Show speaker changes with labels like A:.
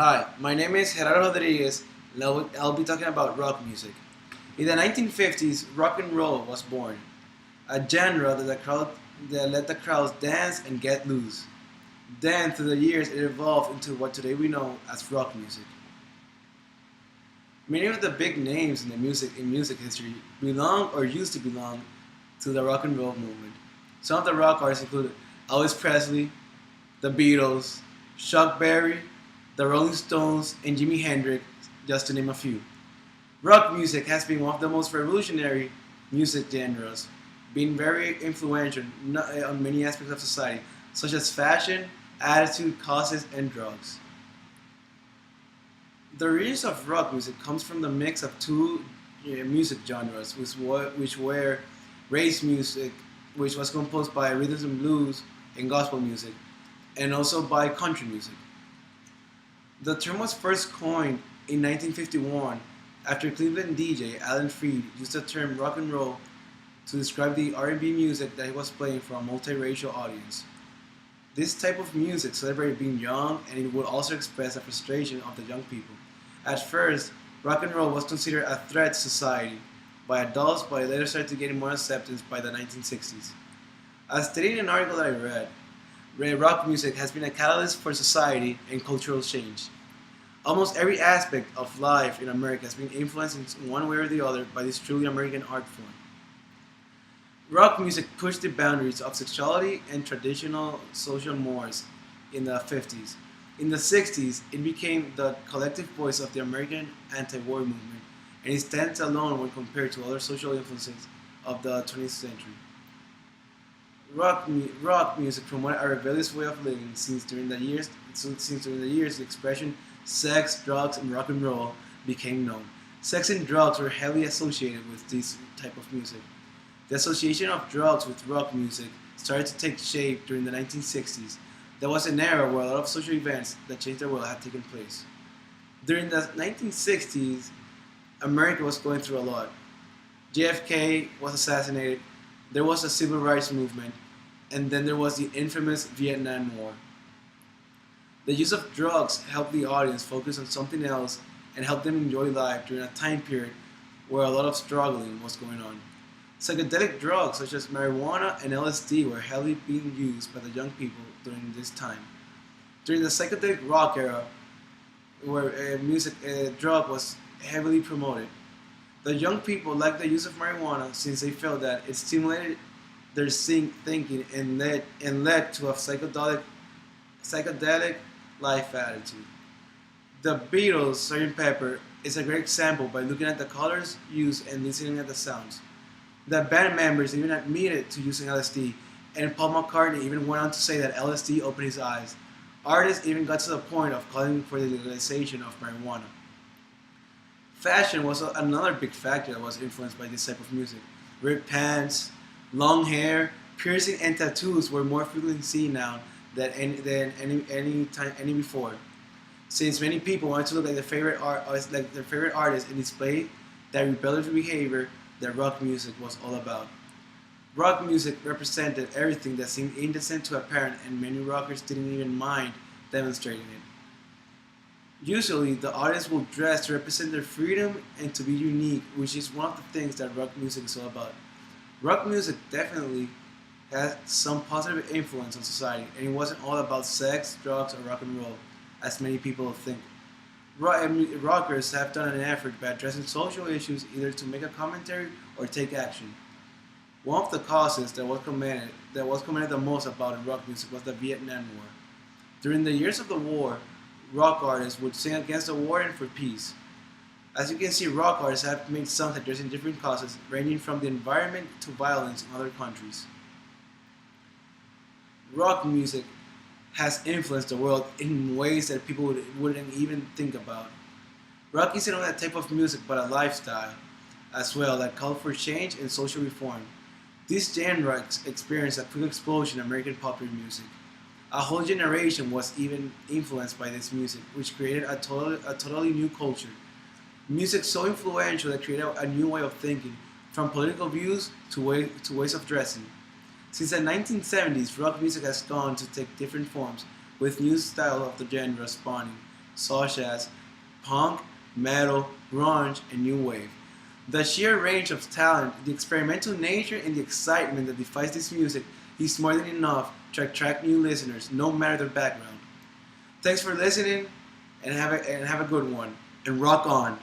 A: Hi, my name is Gerardo Rodriguez, and I'll be talking about rock music. In the 1950s, rock and roll was born, a genre that let the crowds dance and get loose. Then, through the years, it evolved into what today we know as rock music. Many of the big names in music history belong or used to belong to the rock and roll movement. Some of the rock artists include Elvis Presley, the Beatles, Chuck Berry, the Rolling Stones, and Jimi Hendrix, just to name a few. Rock music has been one of the most revolutionary music genres, being very influential on many aspects of society, such as fashion, attitude, causes, and drugs. The origins of rock music comes from the mix of two music genres, which were race music, which was composed by rhythm and blues and gospel music, and also by country music. The term was first coined in 1951 after Cleveland DJ Alan Freed used the term rock and roll to describe the R&B music that he was playing for a multiracial audience. This type of music celebrated being young, and it would also express the frustration of the young people. At first, rock and roll was considered a threat to society by adults, but it later started to gain more acceptance by the 1960s. As stated in an article that I read, rock music has been a catalyst for society and cultural change. Almost every aspect of life in America has been influenced in one way or the other by this truly American art form. Rock music pushed the boundaries of sexuality and traditional social mores in the 50s. In the 60s, it became the collective voice of the American anti-war movement, and it stands alone when compared to other social influences of the 20th century. Rock music promoted a rebellious way of living since during the years the expression sex, drugs, and rock and roll became known. Sex and drugs were heavily associated with this type of music. The association of drugs with rock music started to take shape during the 1960s. There was an era where a lot of social events that changed the world had taken place. During the 1960s, America was going through a lot. JFK was assassinated, there was a civil rights movement, and then there was the infamous Vietnam War. The use of drugs helped the audience focus on something else and helped them enjoy life during a time period where a lot of struggling was going on. Psychedelic drugs such as marijuana and LSD were heavily being used by the young people during this time. During the psychedelic rock era, where drug was heavily promoted, the young people liked the use of marijuana since they felt that it stimulated their thinking and led to a psychedelic life attitude. The Beatles' Sgt. Pepper is a great example by looking at the colors used and listening at the sounds. The band members even admitted to using LSD, and Paul McCartney even went on to say that LSD opened his eyes. Artists even got to the point of calling for the legalization of marijuana. Fashion was another big factor that was influenced by this type of music. Ripped pants, long hair, piercing, and tattoos were more frequently seen now than any before. Since many people wanted to look like their favorite artist and display that rebellious behavior that rock music was all about. Rock music represented everything that seemed indecent to a parent, and many rockers didn't even mind demonstrating it. Usually, the audience will dress to represent their freedom and to be unique, which is one of the things that rock music is all about. Rock music definitely had some positive influence on society, and it wasn't all about sex, drugs, or rock and roll, as many people think. Rockers have done an effort by addressing social issues either to make a commentary or take action. One of the causes that was commented the most about in rock music was the Vietnam War. During the years of the war, rock artists would sing against the war and for peace. As you can see, rock artists have made songs addressing different causes, ranging from the environment to violence in other countries. Rock music has influenced the world in ways that people wouldn't even think about. Rock isn't only a type of music but a lifestyle as well that called for change and social reform. This genre experienced a quick explosion in American popular music. A whole generation was even influenced by this music, which created a totally new culture. Music so influential that created a new way of thinking, from political views to ways of dressing. Since the 1970s, rock music has gone to take different forms, with new styles of the genre spawning. such as punk, metal, grunge, and new wave. The sheer range of talent, the experimental nature, and the excitement that defines this music is more than enough to attract new listeners, no matter their background. Thanks for listening, and have a good one. And rock on!